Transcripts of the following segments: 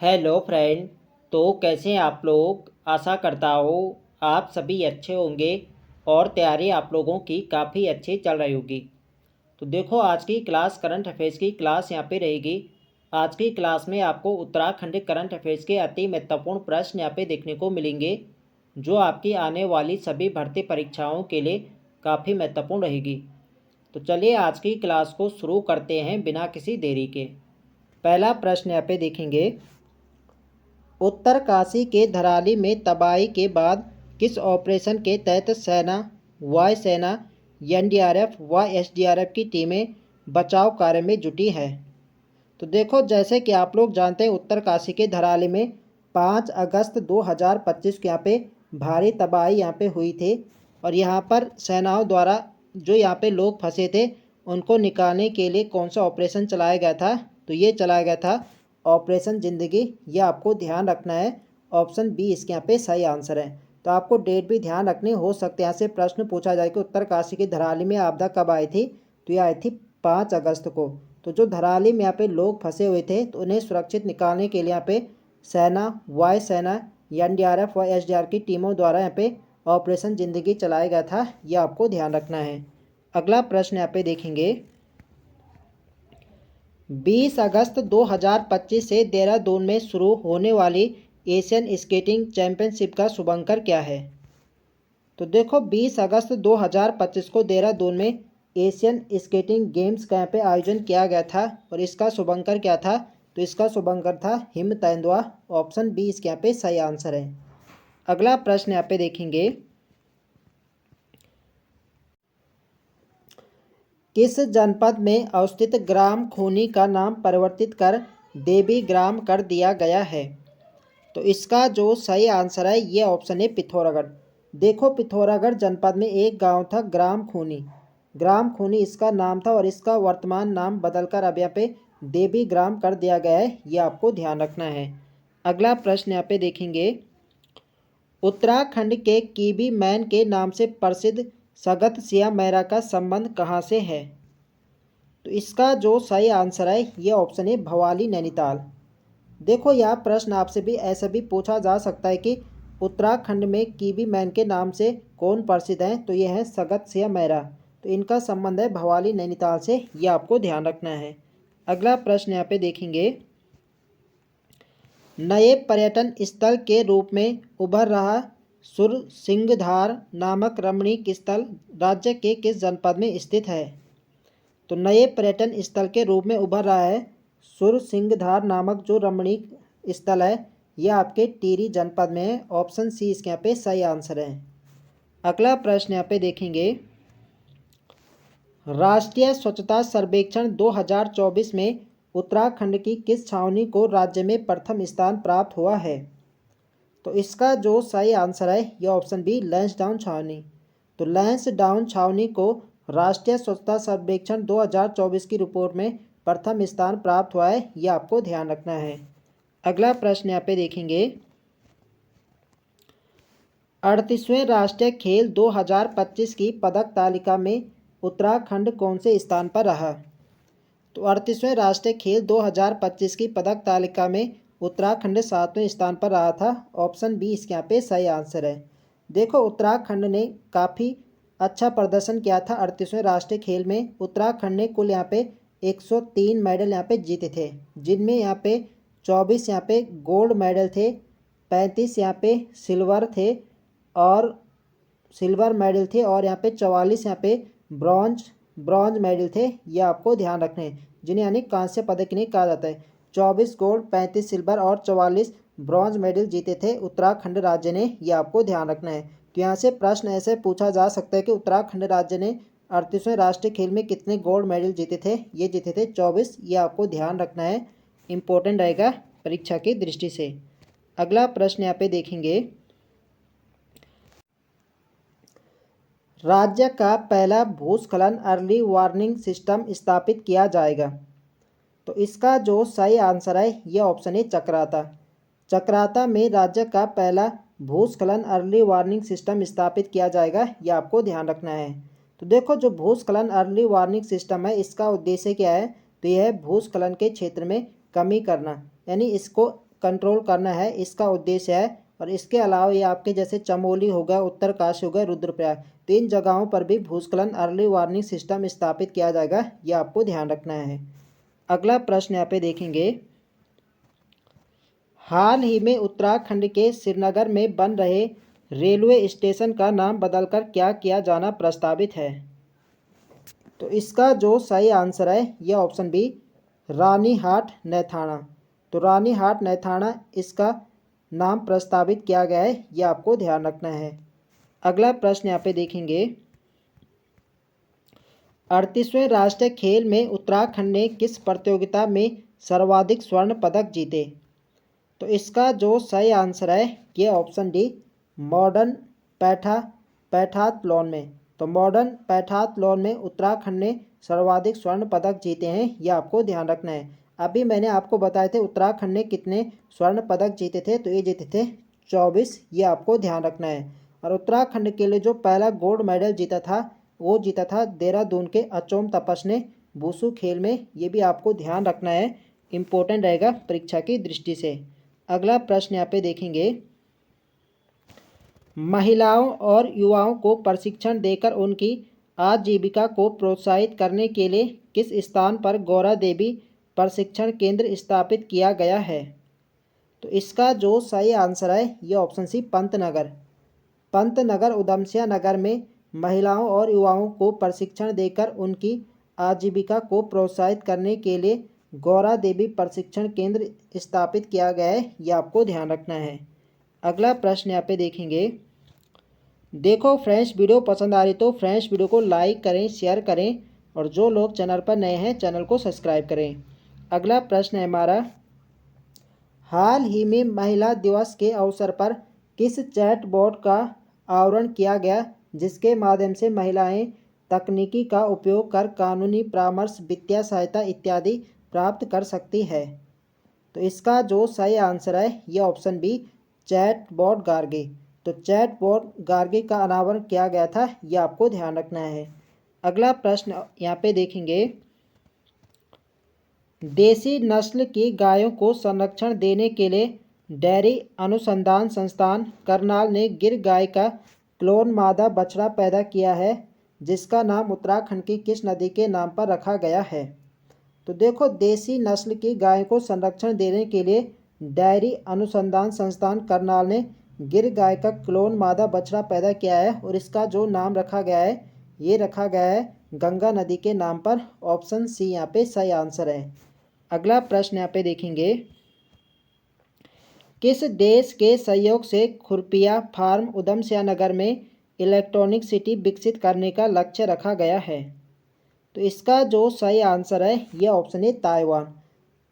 Hello friend. तो कैसे हैं आप लोग। आशा करता हूँ आप सभी अच्छे होंगे और तैयारी आप लोगों की काफ़ी अच्छी चल रही होगी। तो देखो आज की क्लास करंट अफेयर्स की क्लास यहाँ पे रहेगी। आज की क्लास में आपको उत्तराखंड करंट अफेयर्स के अति महत्वपूर्ण प्रश्न यहाँ पे देखने को मिलेंगे, जो आपकी आने वाली सभी भर्ती परीक्षाओं के लिए काफ़ी महत्वपूर्ण रहेगी। तो चलिए आज की क्लास को शुरू करते हैं बिना किसी देरी के। पहला प्रश्न यहाँ पे देखेंगे, उत्तरकाशी के धराली में तबाही के बाद किस ऑपरेशन के तहत सेना, वायुसेना, एनडीआरएफ व एसडीआरएफ की टीमें बचाव कार्य में जुटी है। तो देखो जैसे कि आप लोग जानते हैं उत्तरकाशी के धराली में 5 अगस्त 2025 को यहाँ पे भारी तबाही यहाँ पे हुई थी और यहाँ पर सेनाओं द्वारा जो यहाँ पे लोग फंसे थे उनको निकालने के लिए कौन सा ऑपरेशन चलाया गया था। तो ये चलाया गया था ऑपरेशन ज़िंदगी। ये आपको ध्यान रखना है, ऑप्शन बी इसके यहाँ पे सही आंसर है। तो आपको डेट भी ध्यान रखनी हो सकते हैं, यहाँ से प्रश्न पूछा जाए कि उत्तरकाशी की धराली में आपदा कब आई थी। तो ये आई थी 5 अगस्त को। तो जो धराली में यहाँ पे लोग फंसे हुए थे तो उन्हें सुरक्षित निकालने के लिए यहाँ पे सेना, वायुसेना, एनडीआरएफ व एसडीआरएफ की टीमों द्वारा यहाँ पे ऑपरेशन ज़िंदगी चलाया गया था। ये आपको ध्यान रखना है। अगला प्रश्न यहाँ पे देखेंगे, 20 अगस्त 2025 से देहरादून में शुरू होने वाली एशियन स्केटिंग चैंपियनशिप का शुभंकर क्या है। तो देखो 20 अगस्त 2025 को देहरादून में एशियन स्केटिंग गेम्स का यहाँ पे आयोजन किया गया था और इसका शुभंकर क्या था। तो इसका शुभंकर था हिम तेंदुआ। ऑप्शन बी इसके यहाँ पे सही आंसर है। अगला प्रश्न यहाँ पे देखेंगे, किस जनपद में अवस्थित ग्राम खूनी का नाम परिवर्तित कर देवी ग्राम कर दिया गया है। तो इसका जो सही आंसर है ये ऑप्शन है पिथौरागढ़। देखो पिथौरागढ़ जनपद में एक गांव था ग्राम खूनी। ग्राम खूनी इसका नाम था और इसका वर्तमान नाम बदलकर अब यहाँ पे देवी ग्राम कर दिया गया है। ये आपको ध्यान रखना है। अगला प्रश्न यहाँ पे देखेंगे, उत्तराखंड के कीबी मैन के नाम से प्रसिद्ध सगत सिंह मैरा का संबंध कहाँ से है। तो इसका जो सही आंसर है ये ऑप्शन है भवाली नैनीताल। देखो यह प्रश्न आपसे भी ऐसा भी पूछा जा सकता है कि उत्तराखंड में कीबी मैन के नाम से कौन प्रसिद्ध हैं। तो ये है सगत सिंह मैरा। तो इनका संबंध है भवाली नैनीताल से। ये आपको ध्यान रखना है। अगला प्रश्न यहाँ पे देखेंगे, नए पर्यटन स्थल के रूप में उभर रहा सुरसिंगधार नामक रमणीक स्थल राज्य के किस जनपद में स्थित है। तो नए पर्यटन स्थल के रूप में उभर रहा है सुरसिंगधार नामक जो रमणीक स्थल है यह आपके टिहरी जनपद में है। ऑप्शन सी इसके यहाँ पे सही आंसर है। अगला प्रश्न यहाँ पे देखेंगे, राष्ट्रीय स्वच्छता सर्वेक्षण 2024 में उत्तराखंड की किस छावनी को राज्य में प्रथम स्थान प्राप्त हुआ है। तो इसका जो सही आंसर है यह ऑप्शन बी लैंसडाउन छावनी। तो लैंसडाउन छावनी को राष्ट्रीय स्वच्छता सर्वेक्षण 2024 की रिपोर्ट में प्रथम स्थान प्राप्त हुआ है। यह आपको ध्यान रखना है। अगला प्रश्न यहाँ पे देखेंगे, 38वें राष्ट्रीय खेल 2025 की पदक तालिका में उत्तराखंड कौन से स्थान पर रहा। तो 38वें राष्ट्रीय खेल 2025 की पदक तालिका में उत्तराखंड 7वें स्थान पर रहा था। ऑप्शन बी इसके यहाँ पे सही आंसर है। देखो उत्तराखंड ने काफ़ी अच्छा प्रदर्शन किया था 38वें राष्ट्रीय खेल में। उत्तराखंड ने कुल यहाँ पे 103 मेडल यहाँ पे जीते थे, जिनमें यहाँ पे 24 यहाँ पे गोल्ड मेडल थे, 35 यहाँ पे सिल्वर थे और सिल्वर मेडल थे और यहाँ पे 44 यहाँ पे ब्रॉन्ज मेडल थे। ये आपको ध्यान रखने हैं, जिन्हें यानी कांस्य पदक नहीं कहा जाता है। 24 गोल्ड, 35 सिल्वर और 44 ब्रॉन्ज मेडल जीते थे उत्तराखंड राज्य ने। ये आपको ध्यान रखना है। तो यहाँ से प्रश्न ऐसे पूछा जा सकता है कि उत्तराखंड राज्य ने 38वें राष्ट्रीय खेल में कितने गोल्ड मेडल जीते थे। ये जीते थे 24। ये आपको ध्यान रखना है, इम्पोर्टेंट रहेगा परीक्षा की दृष्टि से। अगला प्रश्न यहाँ पे देखेंगे, राज्य का पहला भूस्खलन अर्ली वार्निंग सिस्टम स्थापित किया जाएगा। तो इसका जो सही आंसर है यह ऑप्शन है चक्राता। चक्राता में राज्य का पहला भूस्खलन अर्ली वार्निंग सिस्टम स्थापित किया जाएगा। यह आपको ध्यान रखना है। तो देखो जो भूस्खलन अर्ली वार्निंग सिस्टम है इसका उद्देश्य क्या है। तो यह है भूस्खलन के क्षेत्र में कमी करना, यानी इसको कंट्रोल करना है, इसका उद्देश्य है। और इसके अलावा ये आपके जैसे चमोली हो गया, उत्तरकाशी हो गया, रुद्रप्रयाग, तो इन जगहों पर भी भूस्खलन अर्ली वार्निंग सिस्टम स्थापित किया जाएगा, ये आपको ध्यान रखना है। अगला प्रश्न यहाँ पे देखेंगे, हाल ही में उत्तराखंड के श्रीनगर में बन रहे रेलवे स्टेशन का नाम बदलकर क्या किया जाना प्रस्तावित है? तो इसका जो सही आंसर है यह ऑप्शन बी, रानीहाट नैथाना। तो रानीहाट नैथाना इसका नाम प्रस्तावित किया गया है, यह आपको ध्यान रखना है। अगला प्रश्न यहाँ पे देखेंगे, 38वें राष्ट्रीय खेल में उत्तराखंड ने किस प्रतियोगिता में सर्वाधिक स्वर्ण पदक जीते? तो इसका जो सही आंसर है ये ऑप्शन डी, मॉडर्न पैठाथलॉन में। तो मॉडर्न पैठाथलॉन में उत्तराखंड ने सर्वाधिक स्वर्ण पदक जीते हैं, यह आपको ध्यान रखना है। अभी मैंने आपको बताए थे उत्तराखंड ने कितने स्वर्ण पदक जीते थे, तो ये जीते थे 24, ये आपको ध्यान रखना है। और उत्तराखंड के लिए जो पहला गोल्ड मेडल जीता था वो जीता था देहरादून के अचोम तपस ने वुशु खेल में, ये भी आपको ध्यान रखना है, इम्पोर्टेंट रहेगा परीक्षा की दृष्टि से। अगला प्रश्न यहाँ पे देखेंगे, महिलाओं और युवाओं को प्रशिक्षण देकर उनकी आजीविका को प्रोत्साहित करने के लिए किस स्थान पर गौरा देवी प्रशिक्षण केंद्र स्थापित किया गया है? तो इसका जो सही आंसर है ये ऑप्शन सी, पंतनगर। पंतनगर उधमसिंह नगर में महिलाओं और युवाओं को प्रशिक्षण देकर उनकी आजीविका को प्रोत्साहित करने के लिए गौरा देवी प्रशिक्षण केंद्र स्थापित किया गया है, यह आपको ध्यान रखना है। अगला प्रश्न यहाँ पे देखेंगे, देखो फ्रेंड्स वीडियो पसंद आ रही तो फ्रेंड्स वीडियो को लाइक करें, शेयर करें, और जो लोग चैनल पर नए हैं चैनल को सब्सक्राइब करें। अगला प्रश्न है हमारा, हाल ही में महिला दिवस के अवसर पर किस चैटबॉट का आवरण किया गया जिसके माध्यम से महिलाएं तकनीकी का उपयोग कर कानूनी परामर्श, वित्तीय सहायता इत्यादि प्राप्त कर सकती है? तो इसका जो सही आंसर है यह ऑप्शन बी, चैटबॉट गार्गी। तो चैटबॉट गार्गी का अनावरण किया गया था, यह आपको ध्यान रखना है। अगला प्रश्न यहाँ पे देखेंगे, देसी नस्ल की गायों को संरक्षण देने के लिए डेयरी अनुसंधान संस्थान करनाल ने गिर गाय का क्लोन मादा बछड़ा पैदा किया है, जिसका नाम उत्तराखंड की किस नदी के नाम पर रखा गया है? तो देखो, देसी नस्ल की गाय को संरक्षण देने के लिए डेयरी अनुसंधान संस्थान करनाल ने गिर गाय का क्लोन मादा बछड़ा पैदा किया है, और इसका जो नाम रखा गया है ये रखा गया है गंगा नदी के नाम पर। ऑप्शन सी यहाँ पे सही आंसर है। अगला प्रश्न यहाँ पे देखेंगे, किस देश के सहयोग से खुरपिया फार्म उधमसिंह नगर में इलेक्ट्रॉनिक सिटी विकसित करने का लक्ष्य रखा गया है? तो इसका जो सही आंसर है यह ऑप्शन है, ताइवान।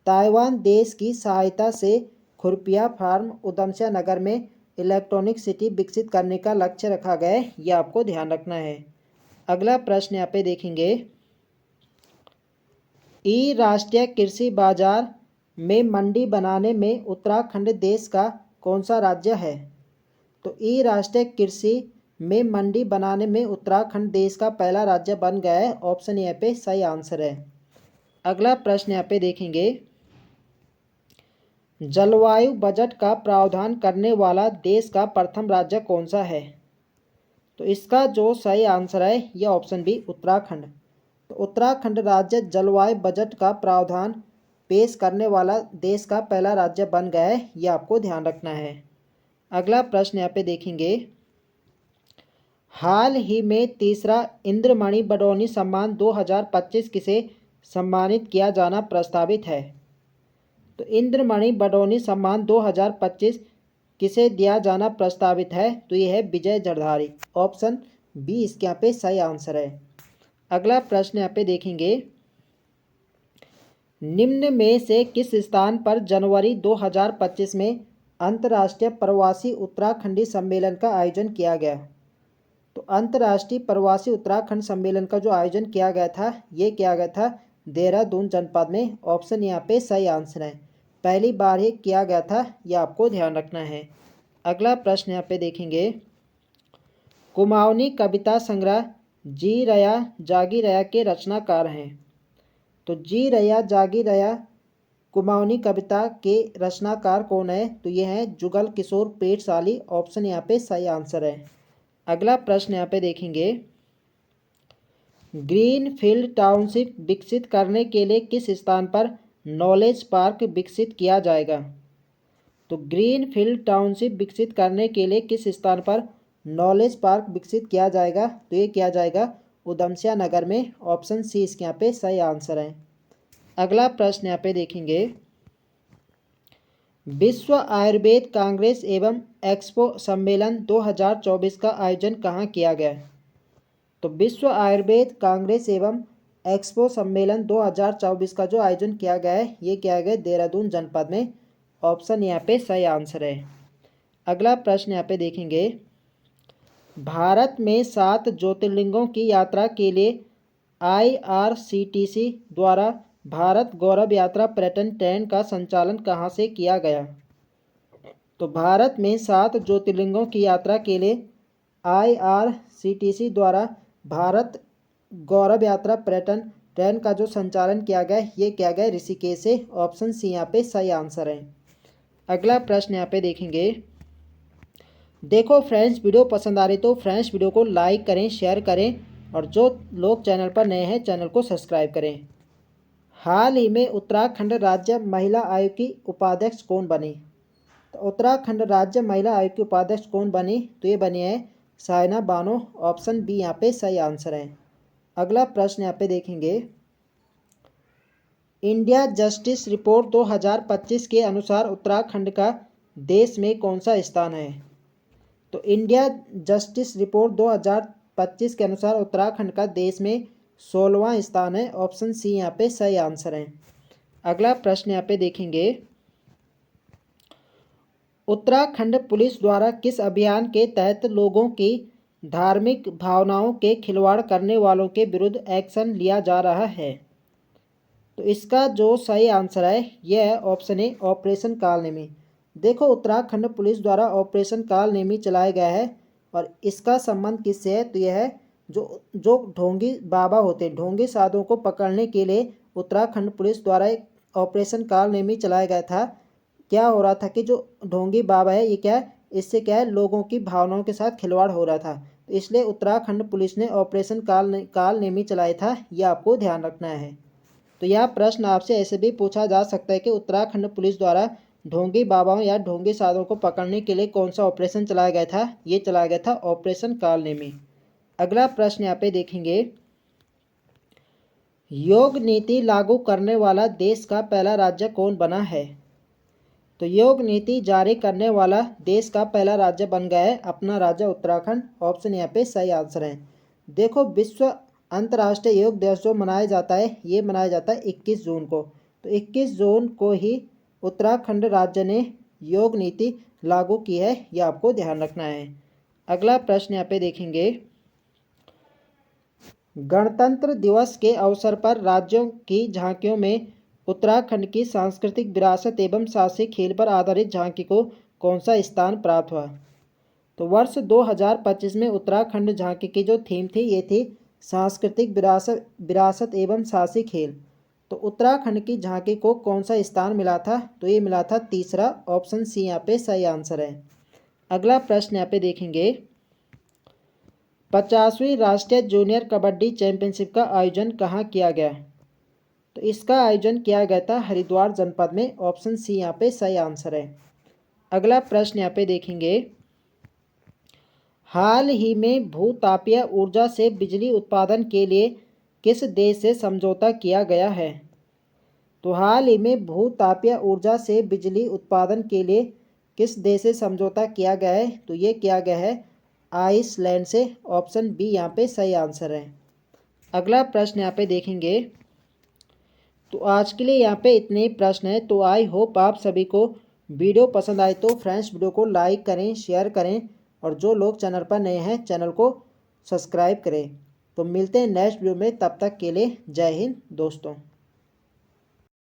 ताइवान देश की सहायता से खुरपिया फार्म उधमसिंह नगर में इलेक्ट्रॉनिक सिटी विकसित करने का लक्ष्य रखा गया है, यह आपको ध्यान रखना है। अगला प्रश्न यहाँ पे देखेंगे, ई राष्ट्रीय कृषि बाजार में मंडी बनाने में उत्तराखंड देश का कौन सा राज्य है? तो ई राष्ट्रीय कृषि में मंडी बनाने में उत्तराखंड देश का पहला राज्य बन गया है। ऑप्शन यहाँ पे सही आंसर है। अगला प्रश्न यहाँ पे देखेंगे, जलवायु बजट का प्रावधान करने वाला देश का प्रथम राज्य कौन सा है? तो इसका जो सही आंसर है यह ऑप्शन बी, उत्तराखंड। तो उत्तराखंड राज्य जलवायु बजट का प्रावधान पेश करने वाला देश का पहला राज्य बन गया है, यह आपको ध्यान रखना है। अगला प्रश्न यहाँ पे देखेंगे, हाल ही में तीसरा इंद्रमणि बडौनी सम्मान 2025 किसे सम्मानित किया जाना प्रस्तावित है? तो इंद्रमणि बडौनी सम्मान 2025 किसे दिया जाना प्रस्तावित है? तो यह है विजय जरधारी। ऑप्शन बी इसके यहाँ पे सही आंसर है। अगला प्रश्न यहाँ पे देखेंगे, निम्न में से किस स्थान पर जनवरी 2025 में अंतर्राष्ट्रीय प्रवासी उत्तराखंडी सम्मेलन का आयोजन किया गया? तो अंतर्राष्ट्रीय प्रवासी उत्तराखंड सम्मेलन का जो आयोजन किया गया था ये किया गया था देहरादून जनपद में। ऑप्शन यहाँ पे सही आंसर है, पहली बार ही किया गया था, यह आपको ध्यान रखना है। अगला प्रश्न यहाँ पे देखेंगे, कुमाऊनी कविता संग्रह जी रया जागी रया के रचनाकार हैं? तो जी रया जागी रया कुमाऊनी कविता के रचनाकार कौन है? तो ये हैं जुगल किशोर पेटशाली। ऑप्शन यहाँ पे सही आंसर है। अगला प्रश्न यहाँ पे देखेंगे, ग्रीनफील्ड टाउनशिप विकसित करने के लिए किस स्थान पर नॉलेज पार्क विकसित किया जाएगा? तो ग्रीनफील्ड टाउनशिप विकसित करने के लिए किस स्थान पर नॉलेज पार्क विकसित किया जाएगा? तो ये किया जाएगा उधमसिंह नगर में। ऑप्शन सी इसके यहाँ पे सही आंसर है। अगला प्रश्न यहाँ पे देखेंगे, विश्व आयुर्वेद कांग्रेस एवं एक्सपो सम्मेलन 2024 का आयोजन कहाँ किया गया? तो विश्व आयुर्वेद कांग्रेस एवं एक्सपो सम्मेलन 2024 का जो आयोजन किया गया है, ये किया गया देहरादून जनपद में। ऑप्शन यहाँ पे सही आंसर है। अगला प्रश्न यहाँ पे देखेंगे, भारत में 7 ज्योतिर्लिंगों की यात्रा के लिए IRCTC द्वारा भारत गौरव यात्रा पर्यटन ट्रेन का संचालन कहाँ से किया गया? तो भारत में 7 ज्योतिर्लिंगों की यात्रा के लिए IRCTC द्वारा भारत गौरव यात्रा पर्यटन ट्रेन का जो संचालन किया गया, ये किया गया ऋषिकेश से। ऑप्शन सी यहाँ पे सही आंसर है। अगला प्रश्न यहाँ पे देखेंगे, देखो फ्रेंड्स, वीडियो पसंद आ रही तो फ्रेंड्स वीडियो को लाइक करें, शेयर करें, और जो लोग चैनल पर नए हैं चैनल को सब्सक्राइब करें। हाल ही में उत्तराखंड राज्य महिला आयोग की उपाध्यक्ष कौन बनी? तो उत्तराखंड राज्य महिला आयोग की उपाध्यक्ष कौन बनी? तो ये बनी है सायना बानो। ऑप्शन बी यहाँ पे सही आंसर है। अगला प्रश्न यहाँ पे देखेंगे, इंडिया जस्टिस रिपोर्ट 2025 के अनुसार उत्तराखंड का देश में कौन सा स्थान है? तो इंडिया जस्टिस रिपोर्ट 2025 के अनुसार उत्तराखंड का देश में 16वां स्थान है। ऑप्शन सी यहाँ पे सही आंसर है। अगला प्रश्न यहाँ पे देखेंगे, उत्तराखंड पुलिस द्वारा किस अभियान के तहत लोगों की धार्मिक भावनाओं के खिलवाड़ करने वालों के विरुद्ध एक्शन लिया जा रहा है? तो इसका जो सही आंसर है यह है ऑप्शन ए, ऑपरेशन कालनेमी। देखो, उत्तराखंड पुलिस द्वारा ऑपरेशन कालनेमी चलाया गया है, और इसका संबंध किससे है? तो यह है जो ढोंगी बाबा होते हैं, ढोंगी साधुओं को पकड़ने के लिए उत्तराखंड पुलिस द्वारा एक ऑपरेशन कालनेमी चलाया गया था। क्या हो रहा था कि जो ढोंगी बाबा है, ये क्या है, इससे क्या है, लोगों की भावनाओं के साथ खिलवाड़ हो रहा था। तो इसलिए उत्तराखंड पुलिस ने ऑपरेशन कालनेमी चलाया था। ये आपको ध्यान रखना है। तो यह प्रश्न आपसे ऐसे भी पूछा जा सकता है कि उत्तराखंड पुलिस द्वारा ढोंगी बाबाओं या ढोंगी साधुओं को पकड़ने के लिए कौन सा ऑपरेशन चलाया गया था? ये चलाया गया था ऑपरेशन कालनेमी। अगला प्रश्न यहाँ पे देखेंगे, योग नीति लागू करने वाला देश का पहला राज्य कौन बना है? तो योग नीति जारी करने वाला देश का पहला राज्य बन गया है अपना राज्य उत्तराखंड। ऑप्शन यहाँ पे सही आंसर है। देखो, विश्व अंतर्राष्ट्रीय योग दिवस जो मनाया जाता है, ये मनाया जाता है 21 जून को। तो 21 जून को ही उत्तराखंड राज्य ने योग नीति लागू की है। यह आपको ध्यान रखना है। अगला प्रश्न यहाँ पे देखेंगे, गणतंत्र दिवस के अवसर पर राज्यों की झांकियों में उत्तराखंड की सांस्कृतिक विरासत एवं साहसिक खेल पर आधारित झांकी को कौन सा स्थान प्राप्त हुआ? तो वर्ष 2025 में उत्तराखंड झांकी की जो थीम थी, ये थी सांस्कृतिक विरासत एवं साहसिक खेल। तो उत्तराखंड की झांकी को कौन सा स्थान मिला था? तो ये मिला था तीसरा। ऑप्शन सी यहाँ पे सही आंसर है। अगला प्रश्न यहाँ पे देखेंगे, 50वीं राष्ट्रीय जूनियर कबड्डी चैंपियनशिप का आयोजन कहाँ किया गया? तो इसका आयोजन किया गया था हरिद्वार जनपद में। ऑप्शन सी यहाँ पे सही आंसर है। अगला प्रश्न यहाँ पे देखेंगे, हाल ही में भूतापीय ऊर्जा से बिजली उत्पादन के लिए किस देश से समझौता किया गया है? तो हाल ही में भूतापीय ऊर्जा से बिजली उत्पादन के लिए किस देश से समझौता किया गया है? तो ये किया गया है आइसलैंड से। ऑप्शन बी यहाँ पे सही आंसर है। अगला प्रश्न यहाँ पे देखेंगे, तो आज के लिए यहाँ पे इतने ही प्रश्न हैं। तो आई होप आप सभी को वीडियो पसंद आए तो फ्रेंड्स वीडियो को लाइक करें, शेयर करें, और जो लोग चैनल पर नए हैं चैनल को सब्सक्राइब करें। तो मिलते हैं नेक्स्ट वीडियो में, तब तक के लिए जय हिंद दोस्तों।